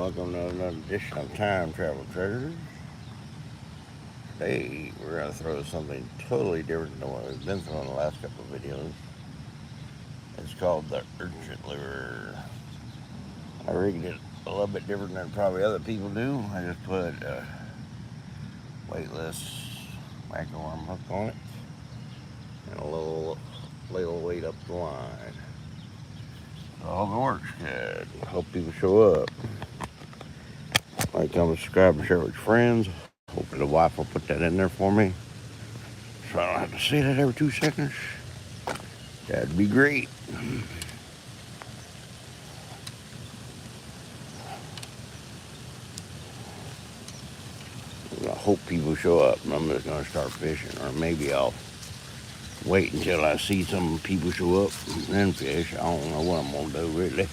welcome to another edition of Time Travel Treasures. Today we're going to throw something totally different than what we've been throwing the last couple of videos. It's called the urchin lure. I rigged it a little bit different than probably other people do. I just put a weightless mackerel worm hook on it and a little weight up the line. All the works good. Hope people show up. Like, comment, subscribe, and share with your friends. Hopefully the wife will put that in there for me, so I don't have to say that every 2 seconds. That'd be great. I hope people show up, and I'm just going to start fishing, or maybe I'll wait until I see some people show up and then fish. I don't know what I'm going to do, really.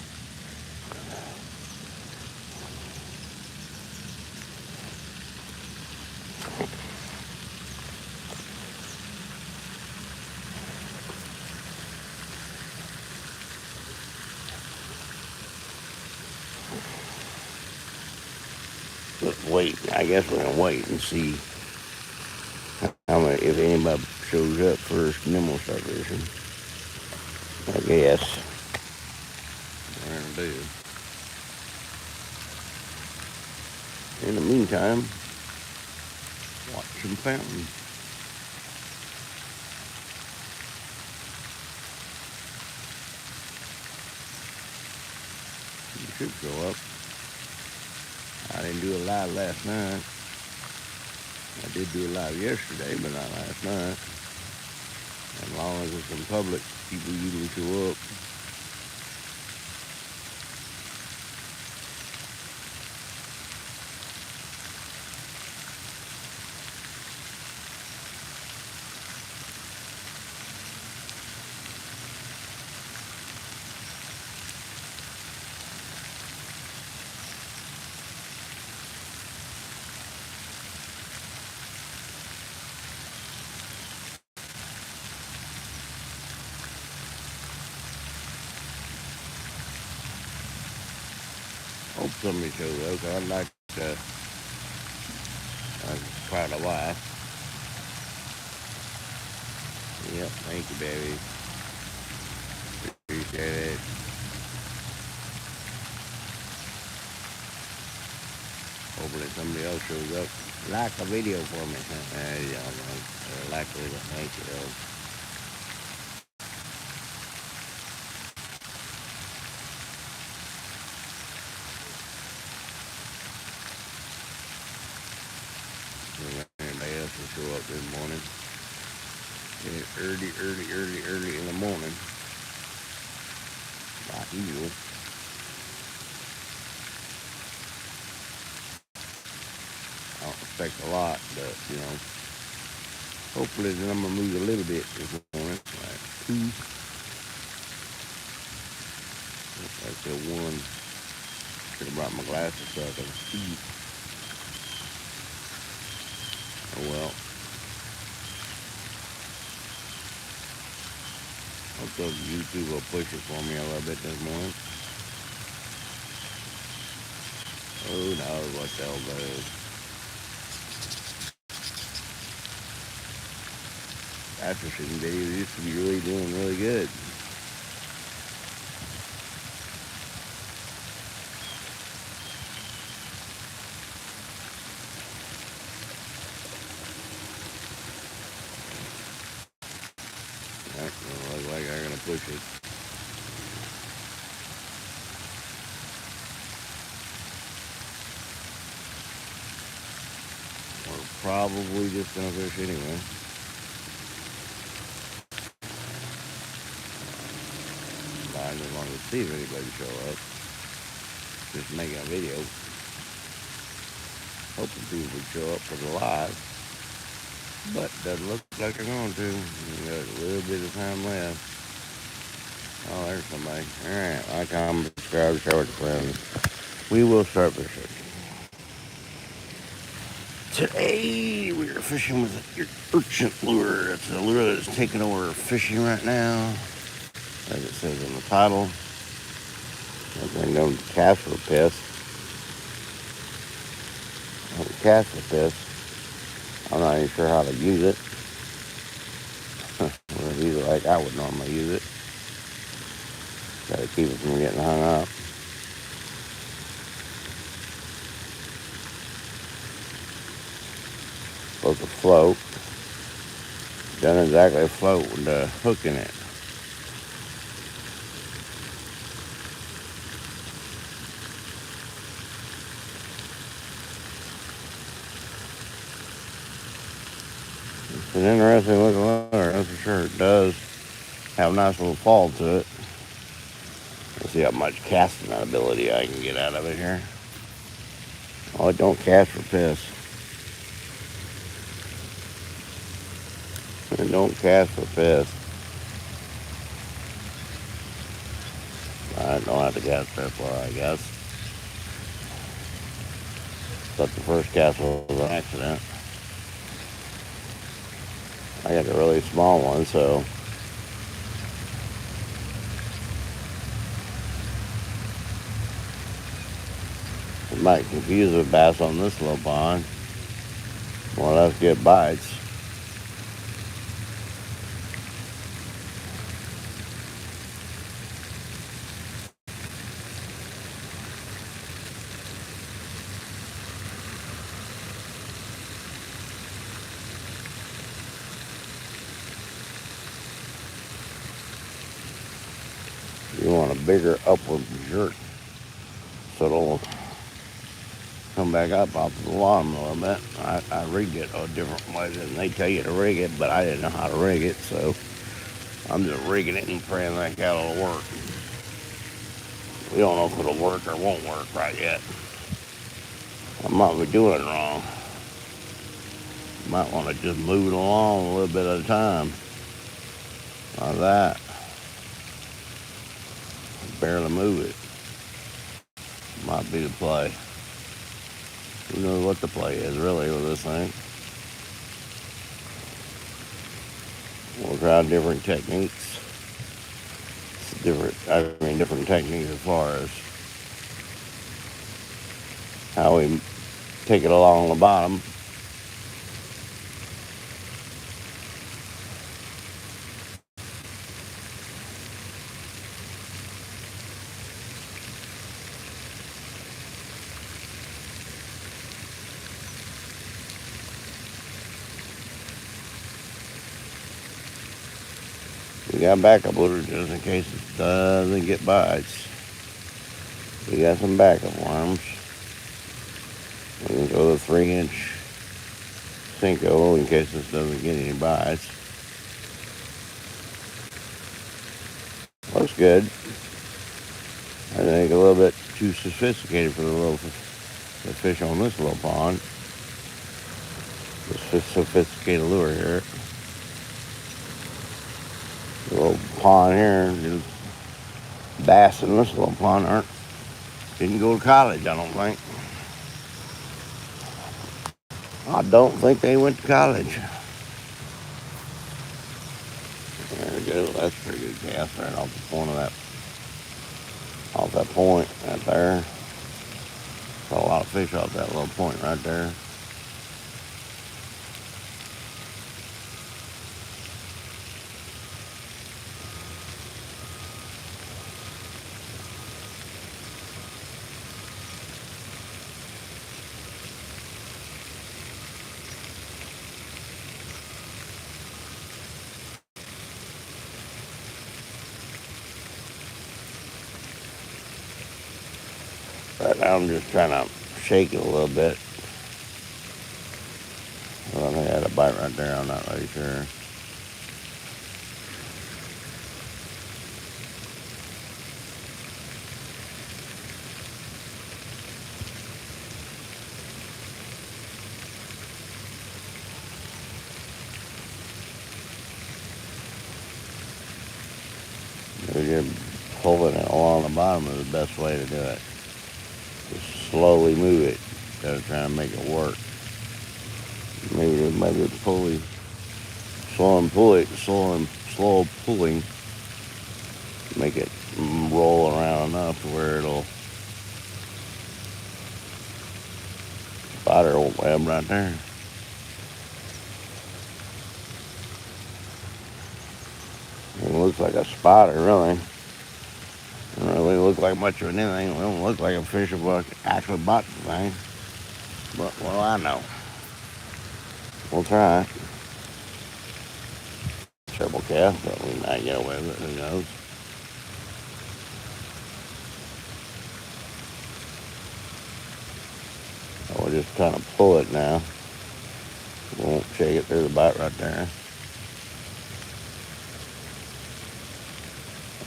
Let's wait. I guess we're going to wait and see if anybody shows up first, and then we'll start fishing. I guess. We're going to do. In the meantime, watch some fountains. You should show up. I didn't do a live last night. I did do a live yesterday, but not last night. As long as it's in public, people usually show up. Hope somebody shows up. I'd like to try the wife. Yep, thank you, baby. Appreciate it. Hopefully somebody else shows up. Like a video for me. Like a video. Thank you, though. Anybody else will show up this morning. It's early in the morning. Like usual. I don't expect a lot, but, hopefully the number moves a little bit this morning. Like 2. That's the 1. Should have brought my glasses so I could see. Oh well. Hope those YouTube will push it for me a little bit this morning. Who knows what they'll do. After shooting videos used to be doing really good. That doesn't look like I'm gonna push it. We're probably just gonna fish anyway. I just wanted to see if anybody show up. Just making a video. Hoping people would show up for the live. But doesn't look like they're going to. We got a little bit of time left. Oh, there's somebody. Alright, like, comment, subscribe, share with your friends. We will start fishing. Today we are fishing with an urchin lure. It's a lure that's taking over fishing right now. As it says in the title. I've been known to cast for a pest. cast with this. I'm not even sure how to use it. Or use it like I would normally use it. Gotta keep it from getting hung up. Supposed to float. Doesn't exactly float with the hook in it. It's an interesting looking lure, that's for sure. It does have a nice little fall to it. Let's see how much casting ability I can get out of it here. Oh, it don't cast for piss. It don't cast for piss. I don't have to cast that far, I guess. But the first cast was an accident. I got a really small one, so it might confuse a bass on this little pond. Well, let's get bites. You want a bigger upward jerk so it'll come back up off the bottom a little bit. I rigged it a different way than they tell you to rig it, but I didn't know how to rig it, so I'm just rigging it and praying that it'll work. We don't know if it'll work or won't work right yet. I might be doing it wrong. Might want to just move it along a little bit at a time. Like that. Barely move it. Might be the play. Who knows what the play is really with this thing. We'll try different techniques. Different techniques as far as how we take it along the bottom. We got backup lures just in case it doesn't get bites. We got some backup worms. We can go to 3-inch Cinco in case this doesn't get any bites. Looks good. I think a little bit too sophisticated for the fish on this little pond. This sophisticated lure here. The little pond here, bass in this little pond didn't go to college, I don't think. I don't think they went to college. There we go. That's a pretty good cast right off the point of that point right there. Caught a lot of fish off that little point right there. Right now I'm just trying to shake it a little bit. Well, I think I had a bite right there, I'm not really sure. Maybe just pulling it along the bottom is the best way to do it. Just slowly move it instead of trying to make it work. Maybe pulley, slow pulling, make it roll around enough to where web right there. It looks like a spider, really. Doesn't really look like much of anything. It don't look like a fish will actually bite the thing. But what do I know? We'll try it. Triple cast, but we might get away with it. Who knows? So we'll just kind of pull it now. We won't shake it through the bite right there.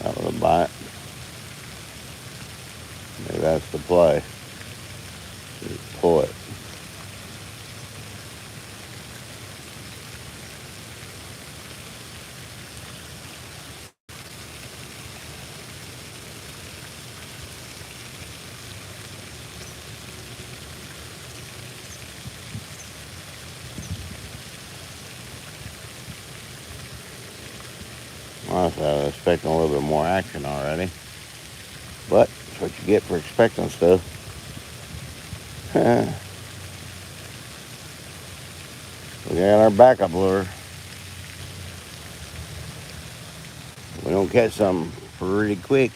Out of the bite. Maybe that's the play. Just pull it. Honestly, I was expecting a little bit more action already. But that's what you get for expecting stuff. We got our backup lure. We don't catch something pretty quick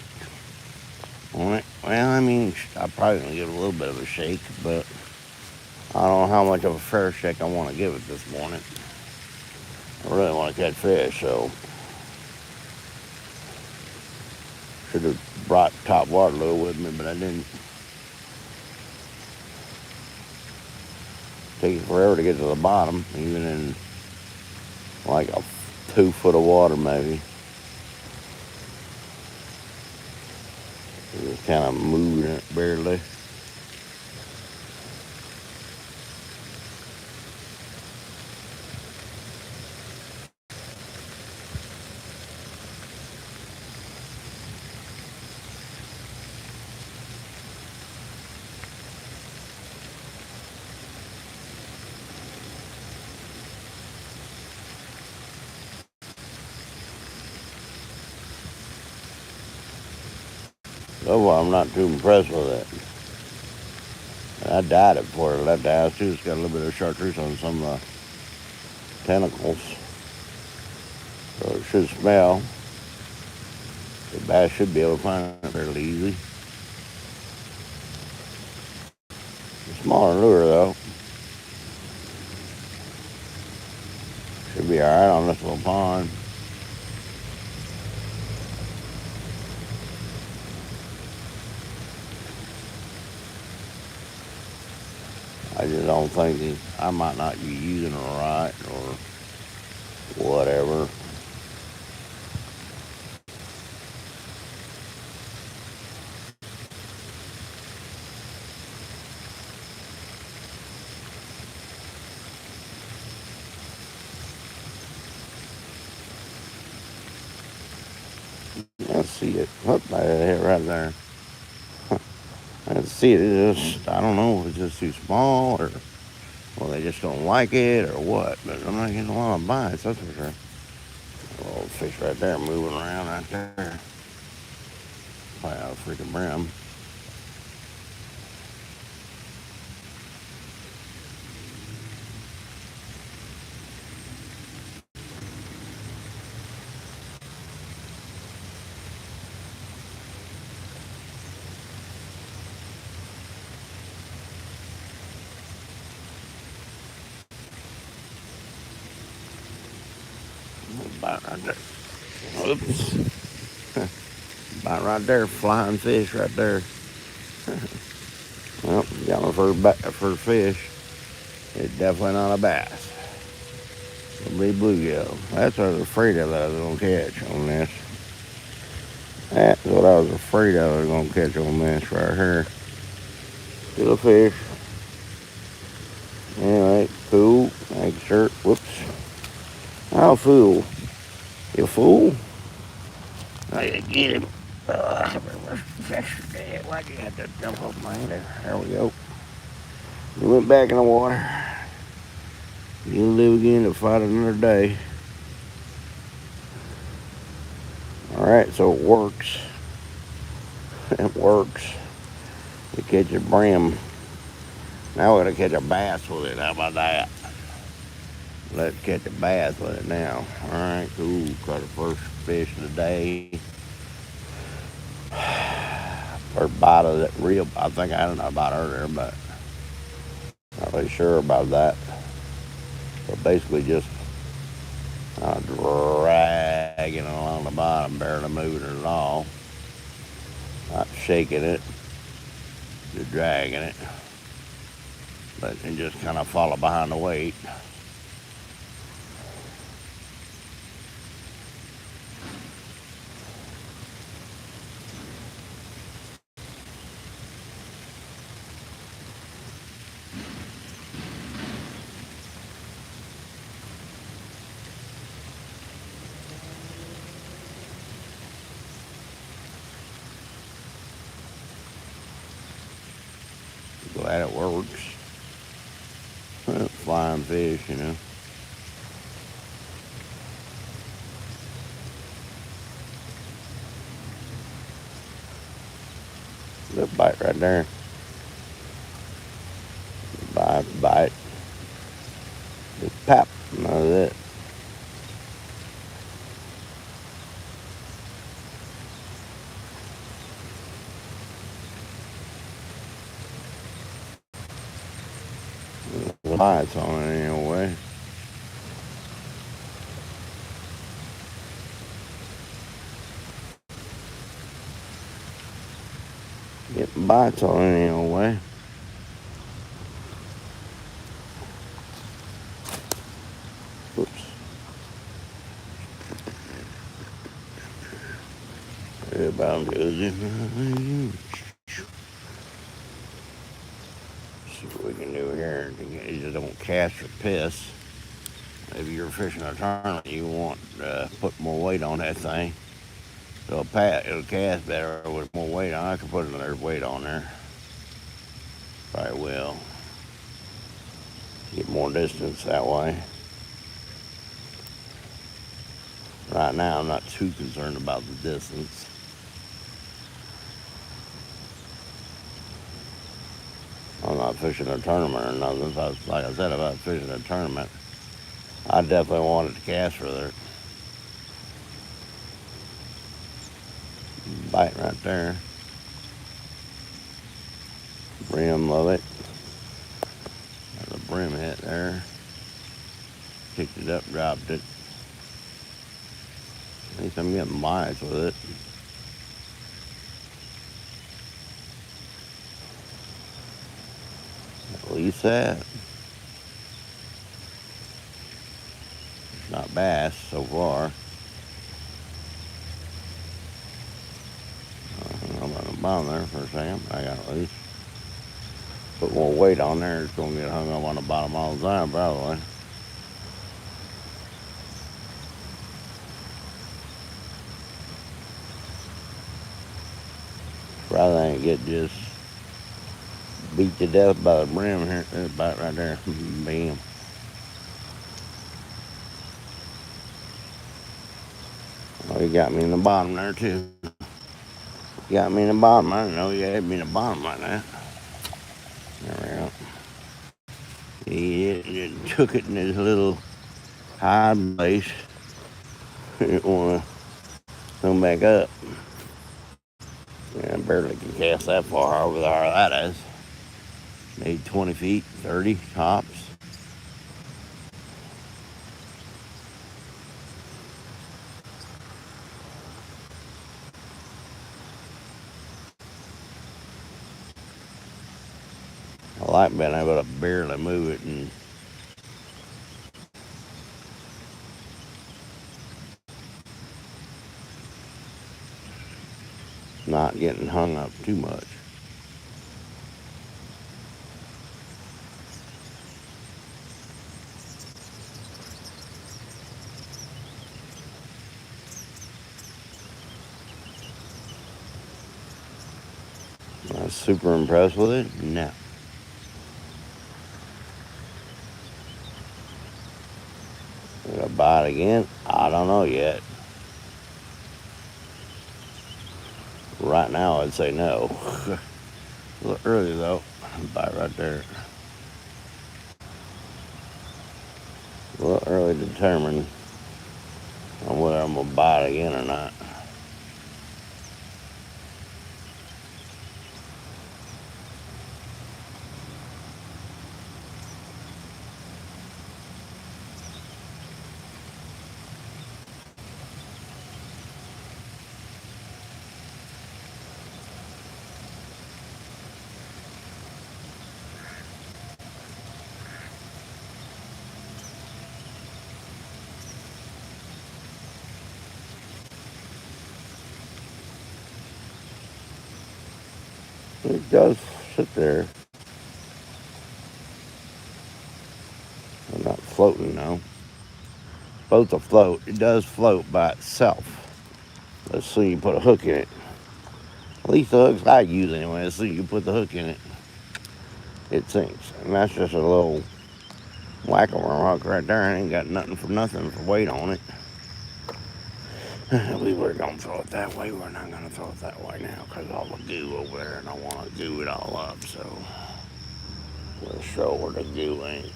on it. Well, I mean, I'm probably going to give it a little bit of a shake, but I don't know how much of a fair shake I want to give it this morning. I really want to catch fish, so should have brought top water lure with me, but I didn't. Takes forever to get to the bottom, even in like a 2 foot of water maybe. Just kind of moving it barely. So I'm not too impressed with it. I dyed it before I left the house too. It's got a little bit of chartreuse on some of the tentacles. So it should smell. The bass should be able to find it fairly easy. It's a smaller lure though. Should be alright on this little pond. I just don't think I might not be using it right or whatever. I see it. Look, I hit right there. I can see it. It's just, I don't know if it's just too small or, well, they just don't like it or what. But I'm not getting a lot of bites, that's for sure. A little fish right there moving around right there. Probably out of freaking brim. Bite right there. Oops. Bite right there, flying fish right there. Well, got my first fish. It's definitely not a bass. It'll be bluegill. That's what I was afraid of that I was going to catch on this. That's what I was afraid of I was going to catch on this right here. Still a fish. Anyway, cool. Thanks, sir. Whoops. Oh, fool. You fool. I gotta get him. Why'd you have to jump off my head? There we go. He went back in the water. He'll live again to fight another day. Alright, so it works. It works. You catch a brim Now we're gonna catch a bass with it. How about that? Let's catch a bass with it now. All right, cool. Caught the first fish of the day. First bite of that reel. I think I had another bite earlier, but not really sure about that. But basically just dragging it along the bottom, barely moving it at all. Not shaking it, just dragging it. Letting it just kind of follow behind the weight. Glad it works. Flying fish, you know. Little bite right there. Bite. Just pop. That's it. Bites on it anyway. Getting bites on it anyway. Oops. About good. See what we can do here. You just don't cast or piss. If you're fishing a tournament, you want to put more weight on that thing. So it'll cast better with more weight on it. I can put another weight on there. Probably will. Get more distance that way. Right now, I'm not too concerned about the distance. I'm not fishing a tournament or nothing. So like I said about fishing a tournament, I definitely wanted to cast further. Bite right there. Brim of it. Got the brim hit there. Picked it up, dropped it. At least I'm getting bites with it. At least that. It's not bass so far. I'm on the bottom there for a second. I got at least put more weight on there. It's going to get hung up on the bottom all the time, probably. Rather than get just beat to death by the brim here. There's a bite right there. Bam. Oh, he got me in the bottom there too. Got me in the bottom. I didn't know he had me in the bottom like that. There we go. He took it in his little hide place. He didn't want to come back up. Yeah, I barely can cast that far over there. That is. Maybe 20 feet, 30 tops. I like being able to barely move it and not getting hung up too much. I was super impressed with it. No. Will I bite again? I don't know yet. Right now, I'd say no. A little early though. Bite right there. Will early determine on whether I'm gonna bite again or not. It does sit there. I'm not floating now. Both afloat. It does float by itself. Let's see, you put a hook in it. At least the hooks I use anyway. Let's see, you put the hook in it, it sinks. And that's just a little whack-a-mole hook right there. I ain't got nothing for weight on it. We were going to throw it that way. We're not going to throw it that way now because all the goo over there, and I want to goo it all up. So we'll show where the goo ain't.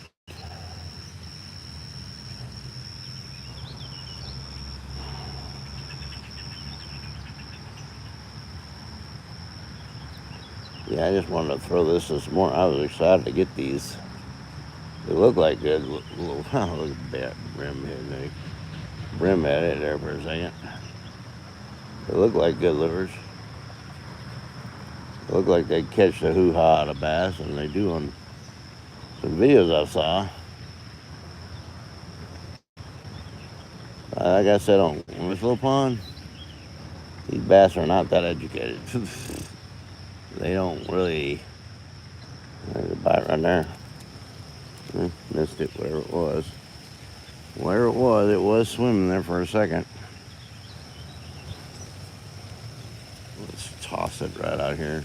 Yeah, I just wanted to throw this morning. I was excited to get these. They look like good little, look at that brim head. Brim had it there for a second. They look like good lures. They look like they catch the hoo-ha out of bass, and they do on some videos I saw. Like I said, on this little pond, these bass are not that educated. They don't really. There's a bite right there. Missed it, whatever it was. Where it was swimming there for a second. Let's toss it right out here.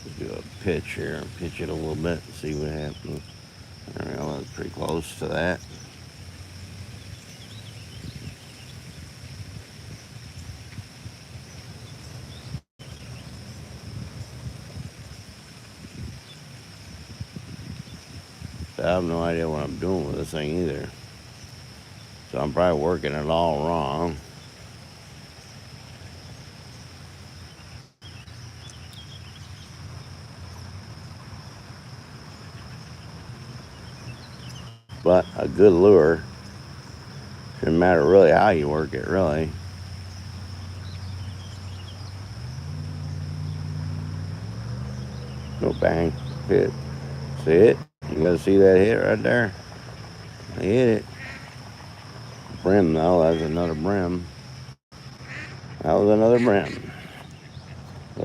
Let's do a pitch here, pitch it a little bit, and see what happens. There we go, that's pretty close to that. I have no idea what I'm doing with this thing either. So I'm probably working it all wrong. But a good lure, shouldn't matter really how you work it, really. Go bang, hit. See it? You gotta see that hit right there? I hit it. Brim though, that's another brim. That was another brim.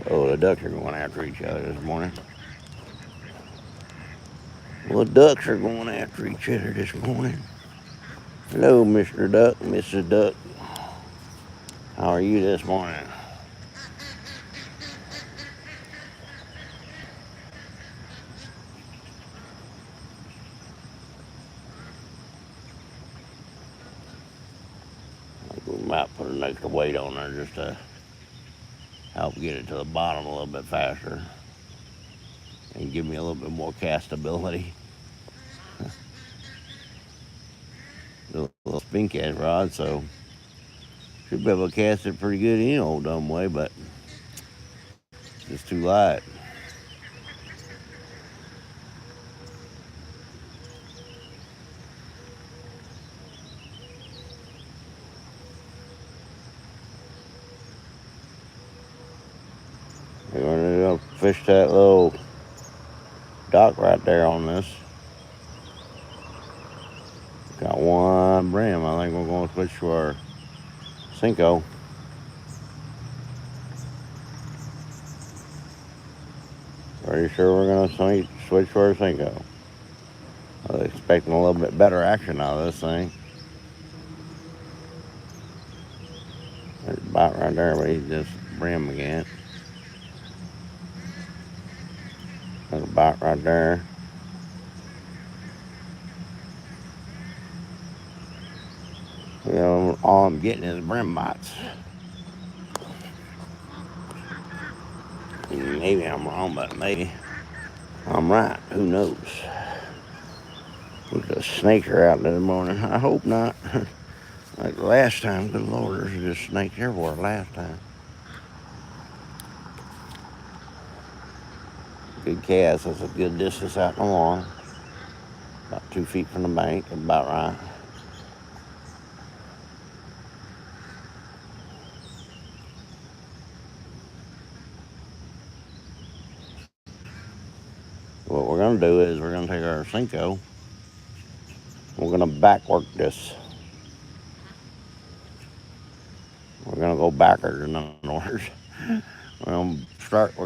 Oh, the ducks are going after each other this morning. Well, the ducks are going after each other this morning. Hello, Mr. Duck, Mrs. Duck. How are you this morning? We might put an extra weight on there just to help get it to the bottom a little bit faster and give me a little bit more castability. A little spin cast rod, so should be able to cast it pretty good any old dumb way, but it's too light. We're gonna fish that little dock right there on this. Got one brim. I think we're going to switch to our Cinco. Pretty sure we're going to switch to our Cinco. I was expecting a little bit better action out of this thing. There's a bite right there, but he's just brim again. There's a bite right there. You know, all I'm getting is brim bites. Maybe I'm wrong, but maybe I'm right. Who knows? The snakes are out this morning. I hope not. Like last time, good Lord, there's just snakes everywhere last time. Good cast. That's a good distance out in the water. About 2 feet from the bank, about right. What we're going to do is we're going to take our Cinco. We're going to backwork this. We're going to go backwards, in other words. We're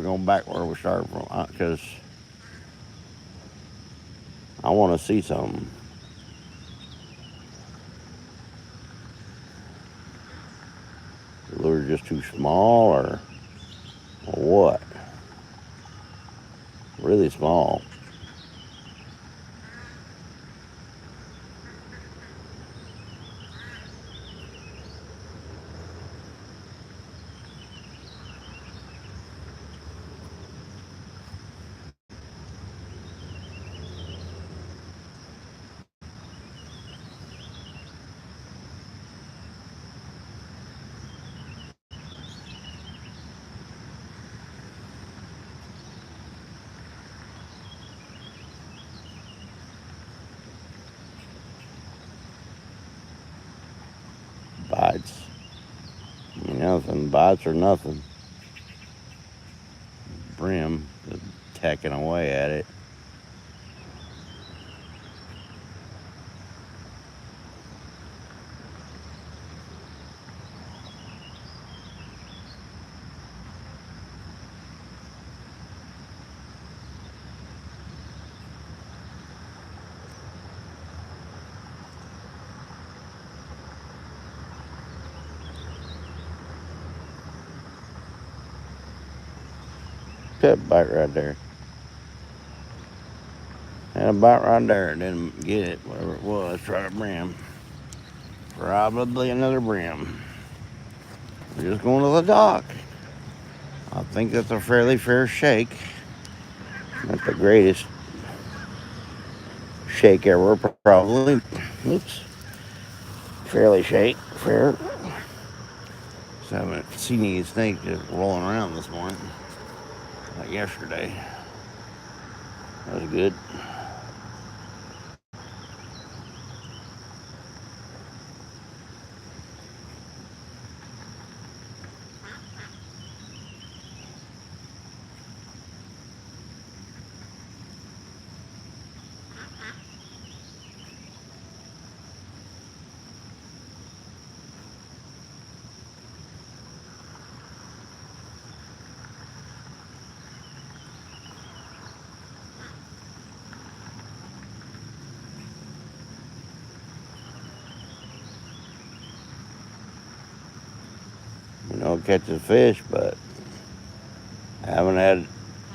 going to back where we started from, because I want to see something. The lure's just too small, or what? Really small. Bites. Nothing. Bites or nothing. Brim is tacking away at it. That bite right there. Had a bite right there. Didn't get it. Whatever it was. Try a brim. Probably another brim. We're just going to the dock. I think that's a fairly fair shake. Not the greatest shake ever, probably. Oops. Fairly shake. Fair. So I haven't seen any snake just rolling around this morning. Like yesterday. That was good. Catching fish, but I haven't had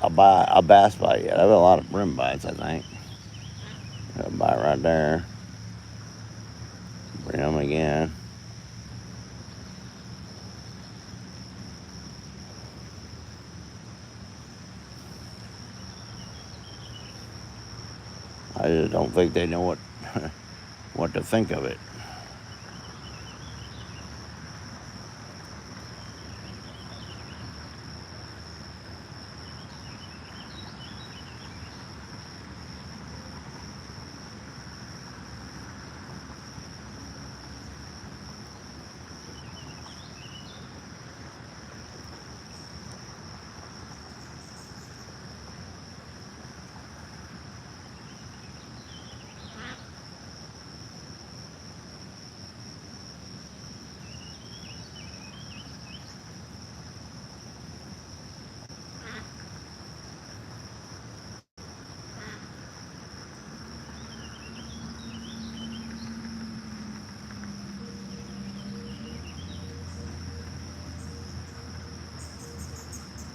a bass bite yet. I've had a lot of brim bites, I think. Got a bite right there. Brim again. I just don't think they know what to think of it.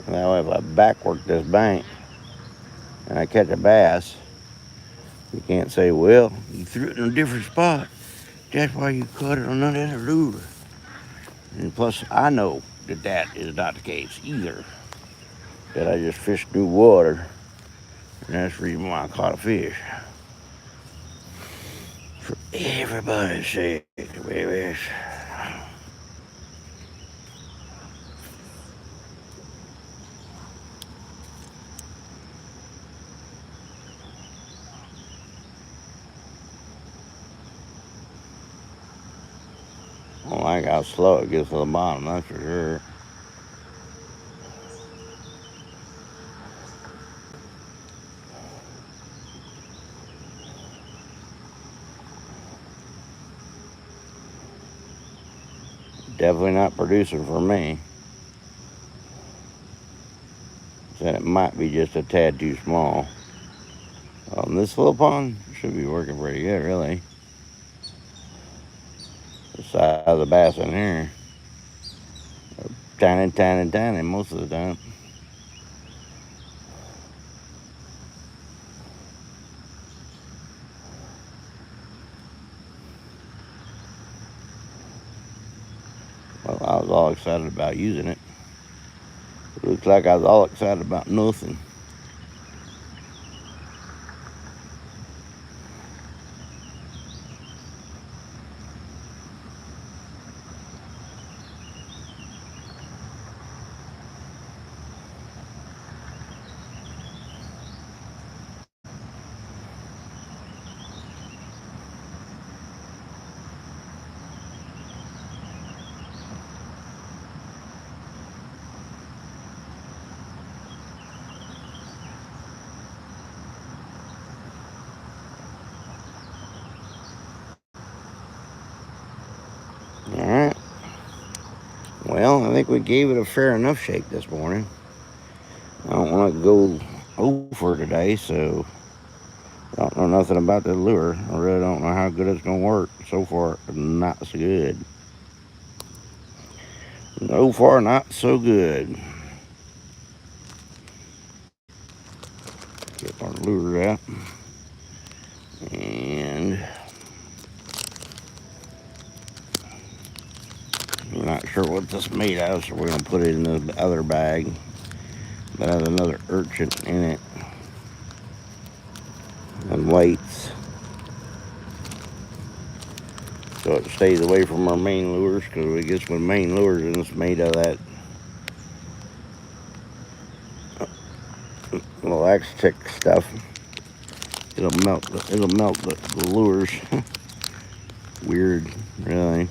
Now if I backwork this bank and I catch a bass, you can't say, well, you threw it in a different spot. That's why you caught it on another lure. And plus, I know that is not the case either. That I just fished new water, and that's the reason why I caught a fish. Everybody's sick, babies. I don't like how slow it gets to the bottom, that's for sure. Definitely not producing for me. Said it might be just a tad too small. This little pond should be working pretty good, really. The size of the bass in here. Tiny, tiny, tiny most of the time. Well, I was all excited about using it. It looks like I was all excited about nothing. Alright. Well, I think we gave it a fair enough shake this morning. I don't want to go over today, so I don't know nothing about the lure. I really don't know how good it's going to work. So far, not so good. So far, not so good. Get our lure out. And we're not sure what this is made of, so we're going to put it in the other bag that has another urchin in it. And weights. So it stays away from our main lures, because I guess with main lures and it's made of that little X-Tick stuff. It'll melt the lures. Weird, really.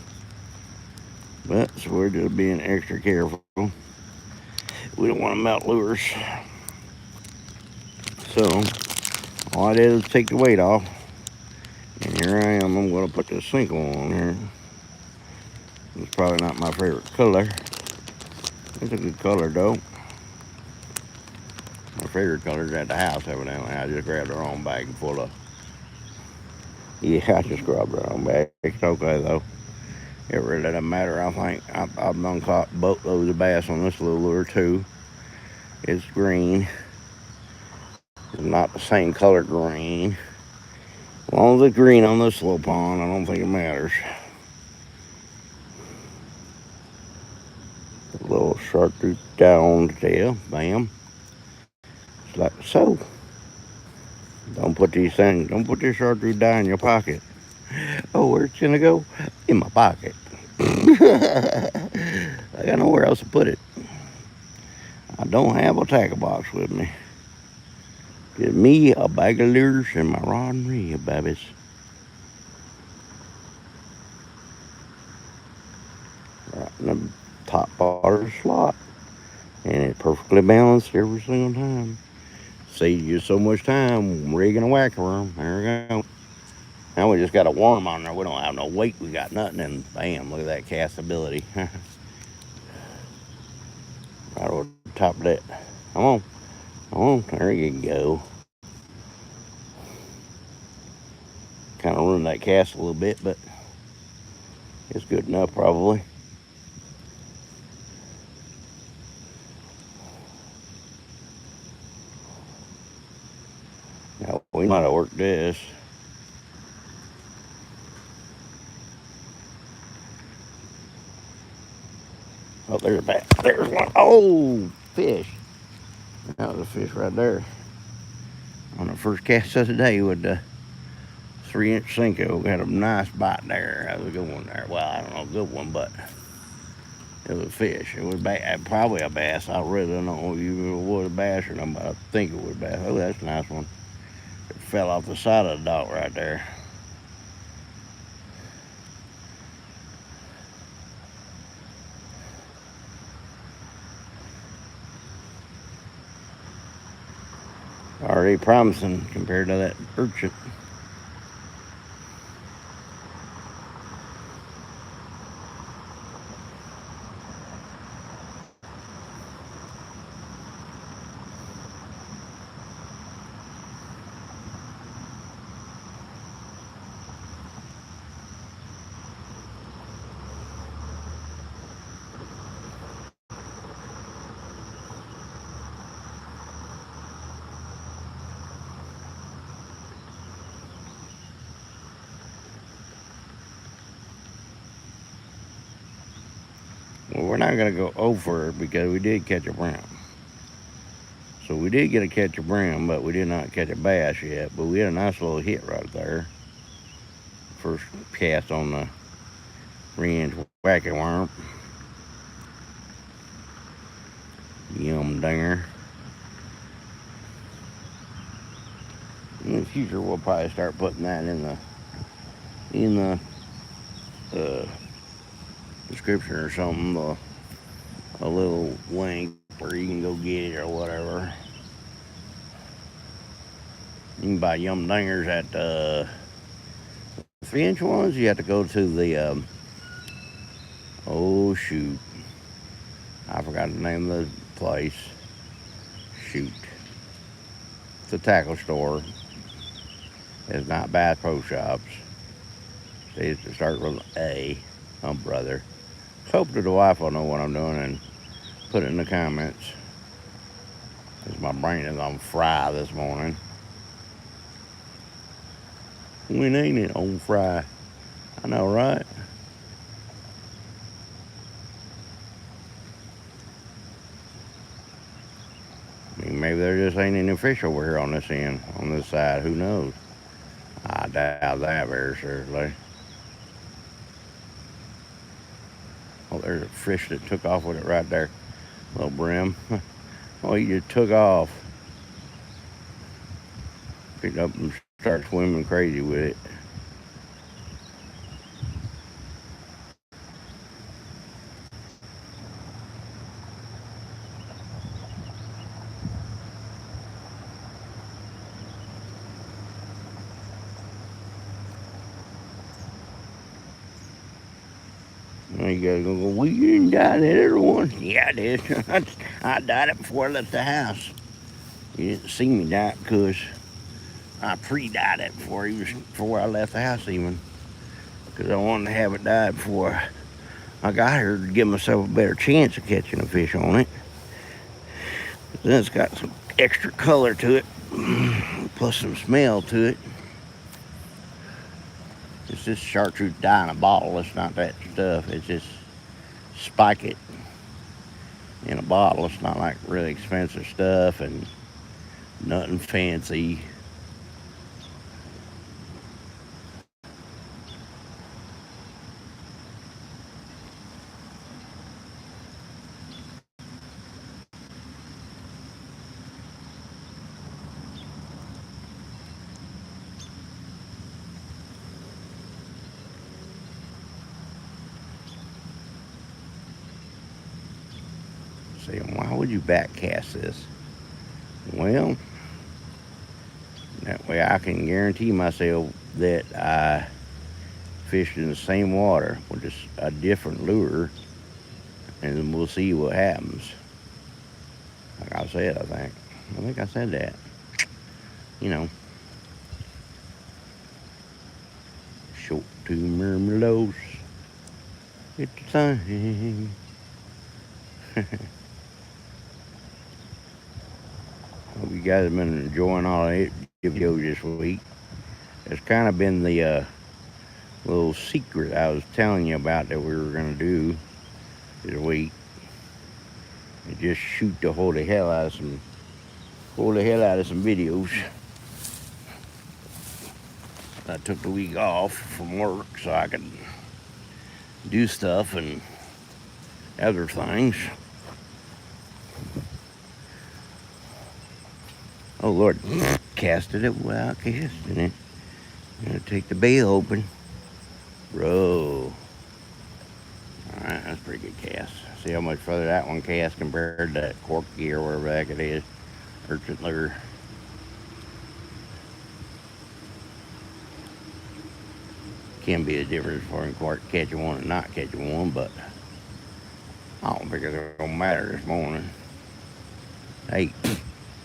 But so we're just being extra careful. We don't want to melt lures. So all I did is take the weight off. And here I am. I'm going to put this single on here. It's probably not my favorite color. It's a good color though. My favorite color is at the house, evidently. I just grabbed the wrong bag full of. Yeah, I just grabbed the wrong bag. It's okay though. It really doesn't matter. I think I've done caught boatloads of bass on this little lure too. It's green. It's not the same color green. As long as it's green on this little pond, I don't think it matters. A little chartreuse down the tail, bam. Just like so. Don't put these things, don't put this chartreuse dye in your pocket. Oh, where's it gonna go? In my pocket. I got nowhere else to put it. I don't have a tackle box with me. Just me, a bag of lures, and my rod and reel, babies. Right in the top part of the slot. And it's perfectly balanced every single time. Saves you so much time rigging a whacker worm. There we go. Now we just got a worm on there. We don't have no weight. We got nothing. And bam, look at that castability. Right over the top of that. Come on. Come on. There you go. Kind of ruined that cast a little bit, but it's good enough probably. Now, we might have worked this. Oh, there's a bat. There's one. Oh, fish. That was a fish right there. On the first cast of the day with the 3-inch Cinco. Got a nice bite there. That was a good one there. Well, I don't know, good one, but it was a fish. It was probably a bass. I really don't know if it was a bass or not, but I think it was a bass. Oh, that's a nice one. It fell off the side of the dock right there. Already promising compared to that urchin. Well, we're not going to go over because we did catch a brown. So we did get a catch a brown, but we did not catch a bass yet. But we had a nice little hit right there. First cast on the 3-inch wacky worm. Yum dinger. In the future, we'll probably start putting that in the description or something. A little link where you can go get it or whatever. You can buy yum dingers at 3-inch ones. You have to go to the oh shoot, I forgot the name of the place. Shoot, it's a tackle store. It's not Bass Pro Shops. They used to start with A. Oh brother. Hope that the wife will know what I'm doing and put it in the comments. Because my brain is on fry this morning. When ain't it on fry? I know, right? I mean, maybe there just ain't any fish over here on this end, on this side. Who knows? I doubt that very seriously. Oh, there's a fish that took off with it right there. Little brim. Oh, he just took off. Picked up and started swimming crazy with it. You guys gonna go, well, you didn't die that other one? Yeah, I did. I died it before I left the house. You didn't see me die because I pre-died it before I left the house even. Because I wanted to have it die before I got here to give myself a better chance of catching a fish on it. Then it's got some extra color to it, plus some smell to it. It's just chartreuse dye in a bottle. It's not that stuff. It's just spike it in a bottle. It's not like really expensive stuff and nothing fancy. Say, why would you backcast this? Well, that way I can guarantee myself that I fished in the same water with just a different lure, and then we'll see what happens. Like I said, I think I said that. You know, short to murmulos. It's time. Hope you guys have been enjoying all the videos this week. It's kind of been the little secret I was telling you about that we were going to do this week. And just shoot the whole hell out of some videos. I took the week off from work so I could do stuff and other things. Oh Lord, casted it without casting it. I'm gonna take the bail open. Bro. Alright, that's a pretty good cast. See how much further that one cast compared to that corky or whatever the heck it is. Urchin lure. Can be a difference between catching one and not catching one, but I don't think it's gonna matter this morning. Hey,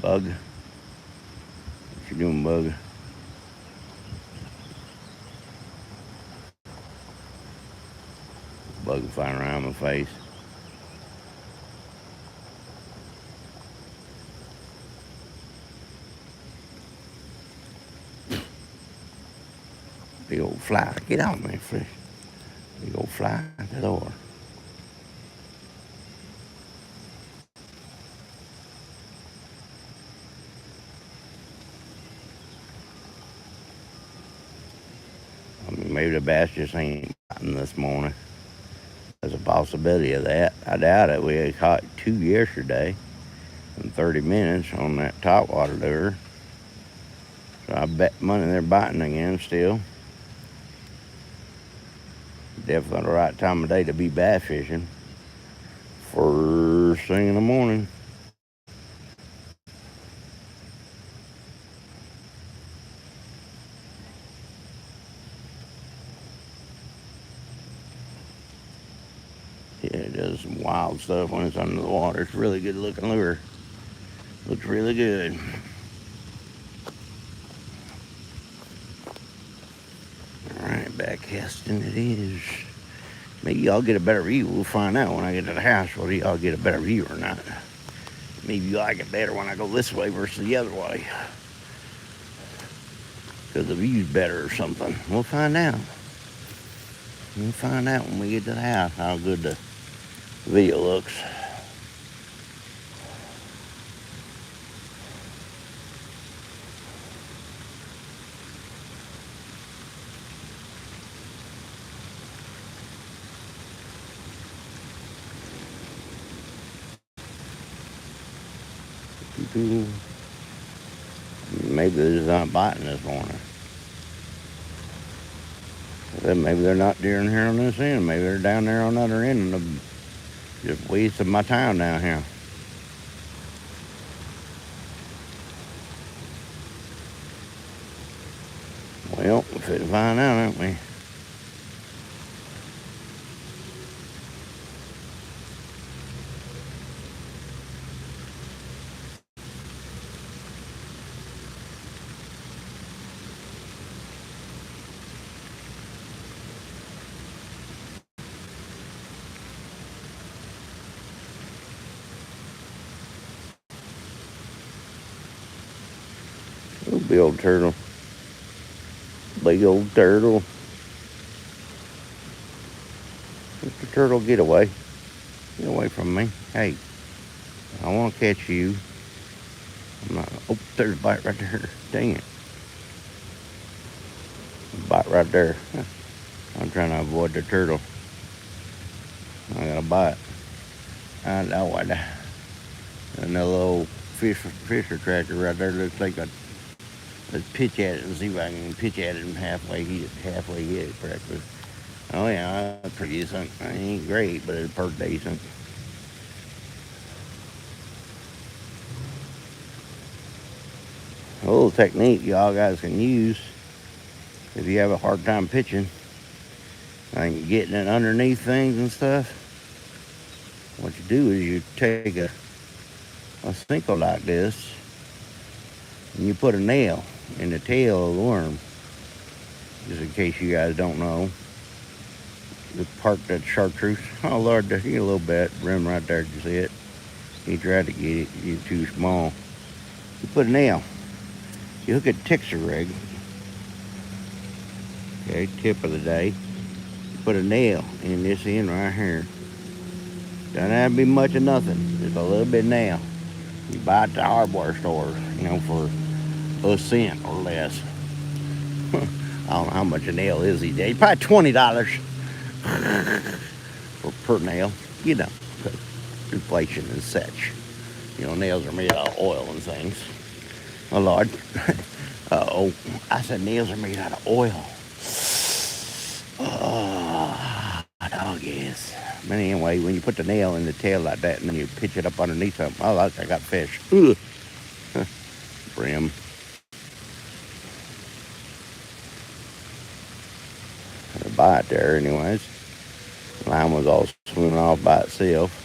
bug. What you doing, bug? Bug flying around my face. Big old fly. Get out, man, fish. Big old fly at the door. I mean, maybe the bass just ain't biting this morning. There's a possibility of that. I doubt it. We had caught 2 yesterday in 30 minutes on that topwater lure. So I bet money they're biting again still. Definitely the right time of day to be bass fishing. First thing in the morning. Yeah, it does some wild stuff when it's under the water. It's a really good looking lure. Looks really good. Alright, back casting it is. Maybe y'all get a better view. We'll find out when I get to the house whether y'all get a better view or not. Maybe you like it better when I go this way versus the other way. Because the view's better or something. We'll find out. We'll find out when we get to the house how good the video looks. Maybe they're just not biting this morning. Maybe they're not down here on this end. Maybe they're down there on the other end. And I'm just wasting my time down here. Well, we're fit to find out, aren't we? Oh, big old turtle. Big old turtle. Mr. Turtle, get away. Get away from me. Hey, I want to catch you. I'm not. Oh, there's a bite right there. Dang it. A bite right there. I'm trying to avoid the turtle. I got a bite. I know what. Another little fisher tracker right there. Looks like a. Let's pitch at it and see if I can pitch at it and halfway hit it correctly. Oh yeah, that's pretty decent. I ain't great, but it's pretty decent. A little technique y'all guys can use if you have a hard time pitching, like getting it underneath things and stuff. What you do is you take a sinker like this and you put a nail in the tail of the worm, just in case you guys don't know. Just park that chartreuse. Oh Lord, there's a little bit rim right there. You see it? He tried to get it. You're too small. You put a nail. You hook a Texas rig. Okay, tip of the day. You put a nail in this end right here. Doesn't have to be much of nothing. Just a little bit of nail. You buy it at the hardware store, for a cent or less. I don't know how much a nail is these days. Probably $20 per nail, you know, because inflation and such. You know, nails are made out of oil and things. Oh, Lord. Uh-oh. I said nails are made out of oil. Oh, dog is. But anyway, when you put the nail in the tail like that and then you pitch it up underneath something, oh, look, I got fish. Ugh. Brim. A bite there, anyways. Line was all swimming off by itself.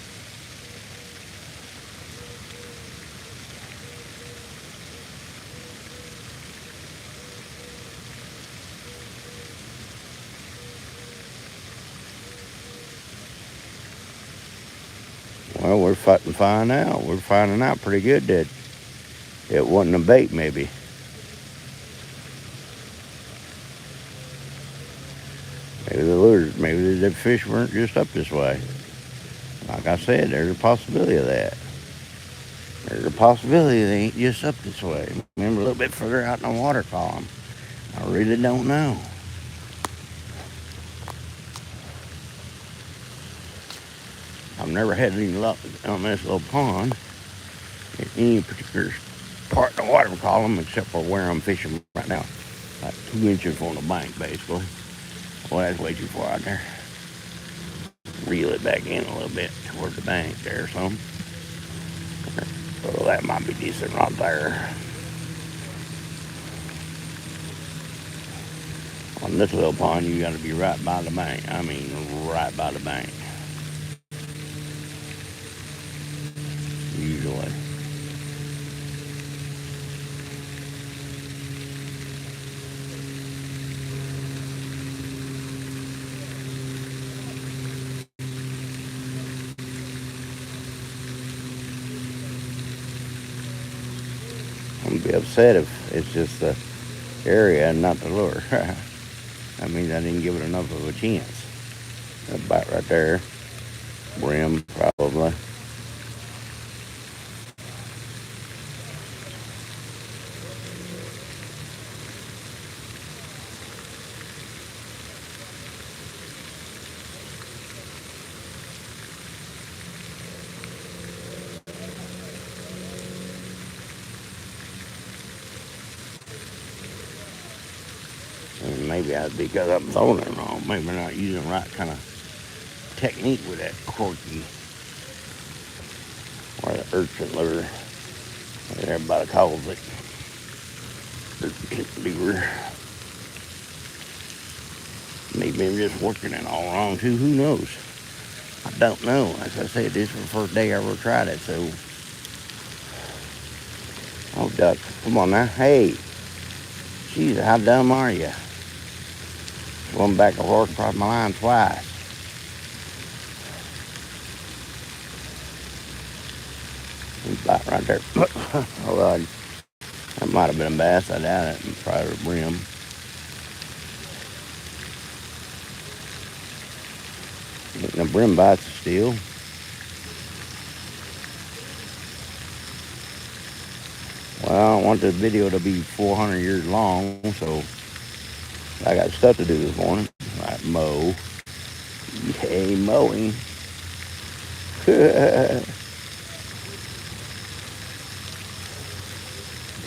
Well, we're We're finding out pretty good that it wasn't a bait, maybe. Maybe the lures, maybe the fish weren't just up this way. Like I said, there's a possibility of that. There's a possibility they ain't just up this way. Remember, a little bit further out in the water column. I really don't know. I've never had any luck on this little pond in any particular part of the water column except for where I'm fishing right now. Like 2 inches from the bank, basically. Well, that's way too far out there. Reel it back in a little bit toward the bank there or something. So that might be decent right there. On this little pond, you got to be right by the bank. I mean, right by the bank. Usually. I'm gonna be upset if it's just the area and not the lure. That means I didn't give it enough of a chance. That bite right there. Brim, probably. And maybe that's because I'm throwing it wrong. Maybe not using the right kind of technique with that corky or the urchin lure. Everybody calls it urchin lure. Maybe I'm just working it all wrong too. Who knows? I don't know. As I said, this is the first day I ever tried it, so. Oh, duck. Come on now. Hey. Jeez, how dumb are you? Swum back a horse across my line twice. Bite right there. Oh, God. That might have been a bass. I doubt it. Probably a brim. Getting the brim bites still. Well, I don't want this video to be 400 years long, so I got stuff to do this morning. Like mow. Yay, mowing. It's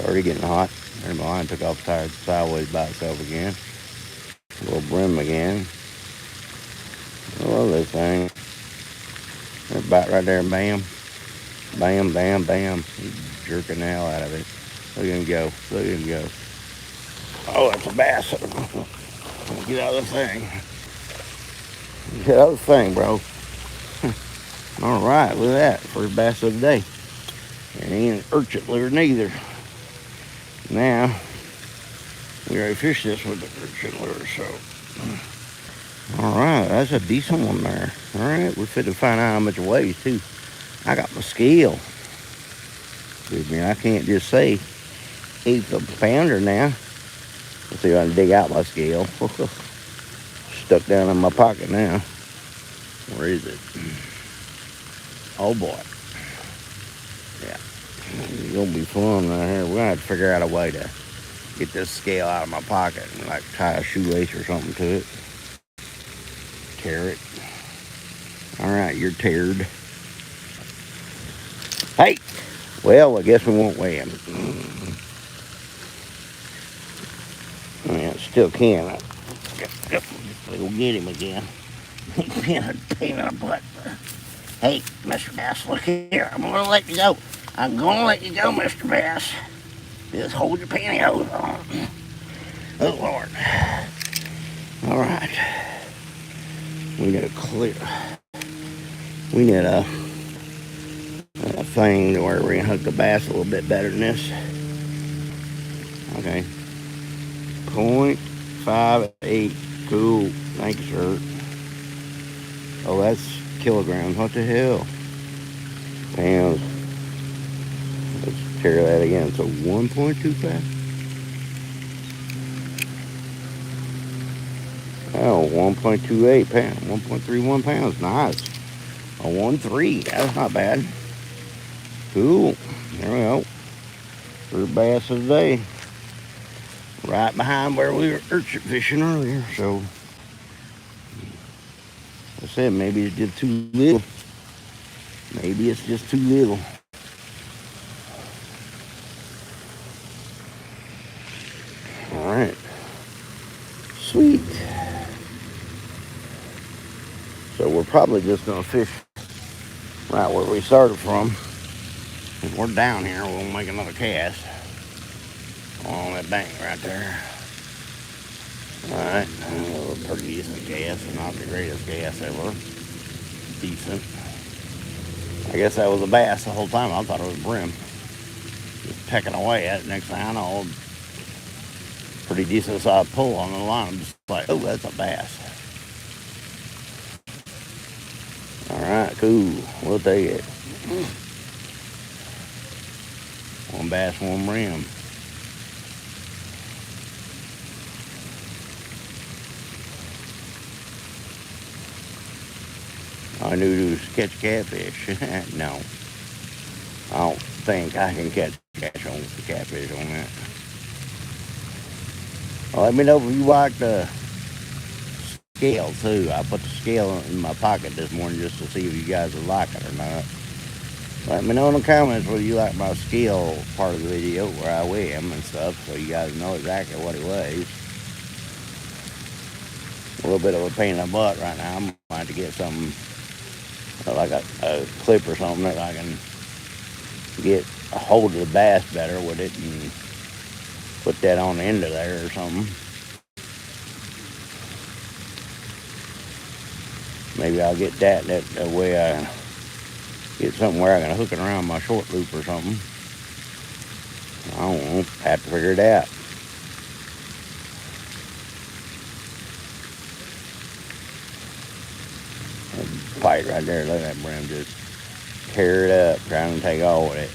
already getting hot. And my line took off sideways by itself again. A little brim again. I love this thing. There's a bite right there, bam. Bam, bam, bam. He's jerking the hell out of it. Look at him go. Look at him go. Oh, that's a bass. Get out of the thing. Get out of the thing, bro. All right, look at that. First bass of the day. And he ain't an urchin lure neither. Now, we already fished this with the urchin lure, so. All right, that's a decent one there. All right, we're fit to find out how much it weighs, too. I got my scale. Excuse me, I can't just say 1/8 of a pounder now. Let's see if I can dig out my scale. Stuck down in my pocket now. Where is it? Oh boy. Yeah. It's gonna be fun right here. We're gonna have to figure out a way to get this scale out of my pocket and like tie a shoelace or something to it. Tear it. All right, you're teared. Hey, well, I guess we won't weigh him. Yeah, still can. We'll get him again. He's being a pain in the butt. Hey, Mr. Bass, look here. I'm gonna let you go. I'm gonna let you go, Mr. Bass. Just hold your pantyhose on. Oh, Lord. All right. We need a clear. We need a thing where we can hook the bass a little bit better than this. Okay. 0.58. Cool. Thank you, sir. Oh, that's kilograms. What the hell? Pounds. Let's tear that again. So 1.25. Oh, 1.28 pounds. 1.31 pounds. Nice. A 1.3. That's not bad. Cool. There we go. First bass of the day. Right behind where we were urchin fishing earlier. So, I said maybe it's just too little. Maybe it's just too little. All right. Sweet. So we're probably just going to fish right where we started from. If we're down here, we'll make another cast on that bank right there. Alright, pretty decent cast. Not the greatest cast ever. Decent. I guess that was a bass the whole time. I thought it was brim. Just pecking away at it. Next thing I know, pretty decent sized pull on the line. I'm just like, oh, that's a bass. Alright, cool. We'll take it. One bass, one brim. I knew to catch catfish. No. I don't think I can catch catfish on that. Well, let me know if you like the scale too. I put the scale in my pocket this morning just to see if you guys would like it or not. Let me know in the comments whether you like my scale part of the video where I weigh him and stuff so you guys know exactly what he weighs. A little bit of a pain in the butt right now. I'm going to have to get something like a clip or something that I can get a hold of the bass better with it and put that on the end of there or something. Maybe I'll get that way I get something where I can hook it around my short loop or something. I don't know. Have to figure it out. That bite right there. Look at that brim just tear it up, trying to take all of it.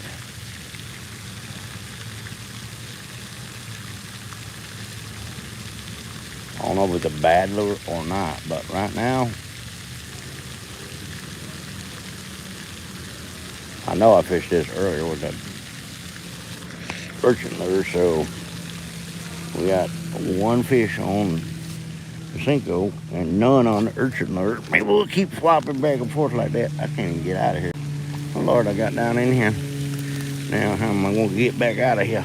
I don't know if it's a bad lure or not, but right now, I know I fished this earlier with the urchin lure, so we got one fish on the Cinco and none on the urchin lure. Maybe we'll keep swapping back and forth like that. I can't even get out of here. Oh Lord, I got down in here. Now how am I gonna get back out of here?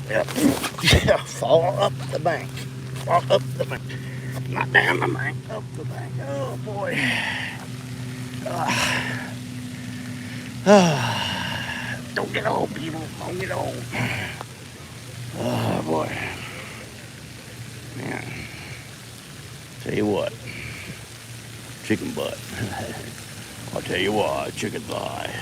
Yep. Fall up the bank. Fall up the bank. Not down the bank, up the bank. Oh boy. Don't get old, people. Don't get old. Oh boy. Man. Tell you what. Chicken butt. I'll tell you what, chicken thigh.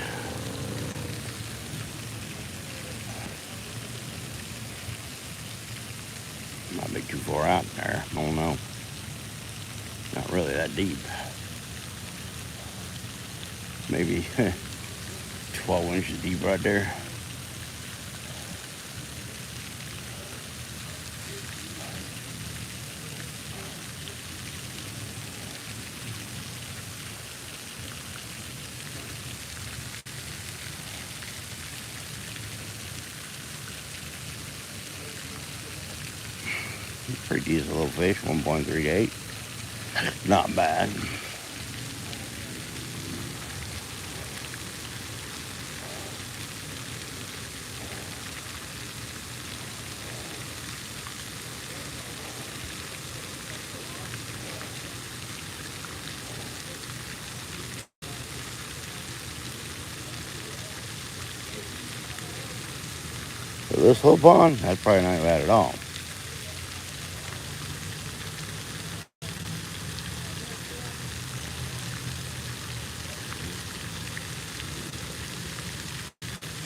Might be too far out there. I don't know. Not really that deep. Maybe 12 inches deep right there. Pretty decent little fish, 1.38. Not bad. So this little pond, that's probably not bad at all.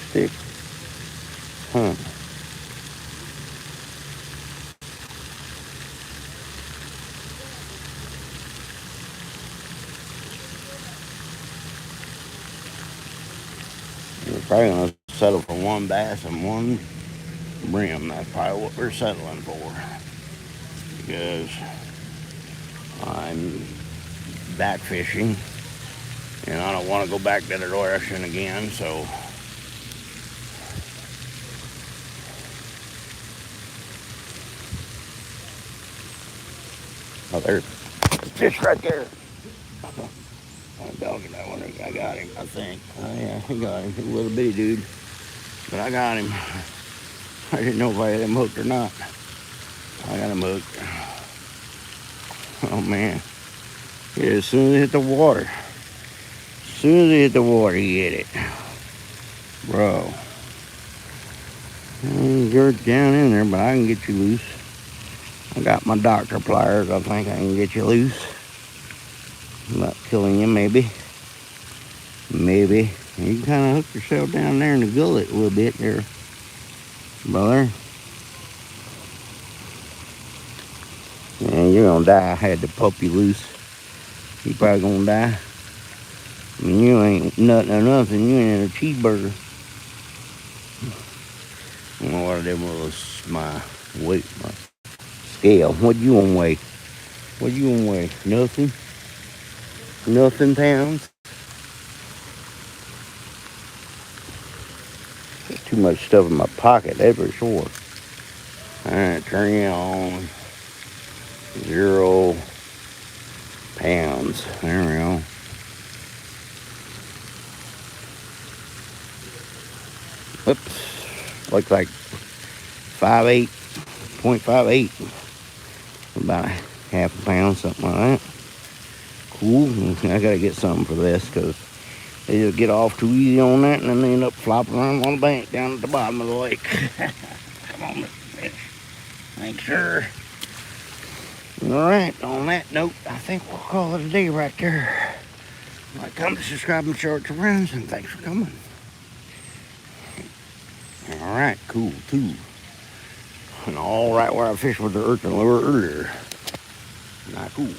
Stick. Huh. We're probably going to settle for one bass and one brim. That's probably what we're settling for. Because I'm back fishing and I don't want to go back to the ocean again, so oh, there's a fish right there. I'm dogging that one. I got him, I think. Oh yeah, I got him. He's a little bitty dude, but I got him. I didn't know if I had him hooked or not. I got him hooked. Oh man. Yeah, as soon as it hit the water. As soon as it hit the water, he hit it. Bro. You're down in there, but I can get you loose. I got my doctor pliers. I think I can get you loose. Not killing you, maybe. Maybe. You can kind of hook yourself down there in the gullet a little bit there, brother. Man, you're gonna die. I had to pop you loose. You probably gonna die. I mean, you ain't nothing or nothing. You ain't a cheeseburger. I don't know what I did with my weight, my scale. What you gonna weigh? What you gonna weigh? Nothing? Nothing pounds? There's too much stuff in my pocket, that's for sure. Alright, turn you on. 0 pounds. There we go. Whoops. Looks like 5.8, 0.58. About a half a pound, something like that. Cool. I gotta get something for this because they just get off too easy on that and then they end up flopping around on the bank down at the bottom of the lake. Come on, Mr. Fish. Thanks, sir. Alright, on that note, I think we'll call it a day right there. Like, comment, subscribe, and share it to friends, and thanks for coming. Alright, cool, too. And all right where I fished with the urchin lure earlier. Not cool.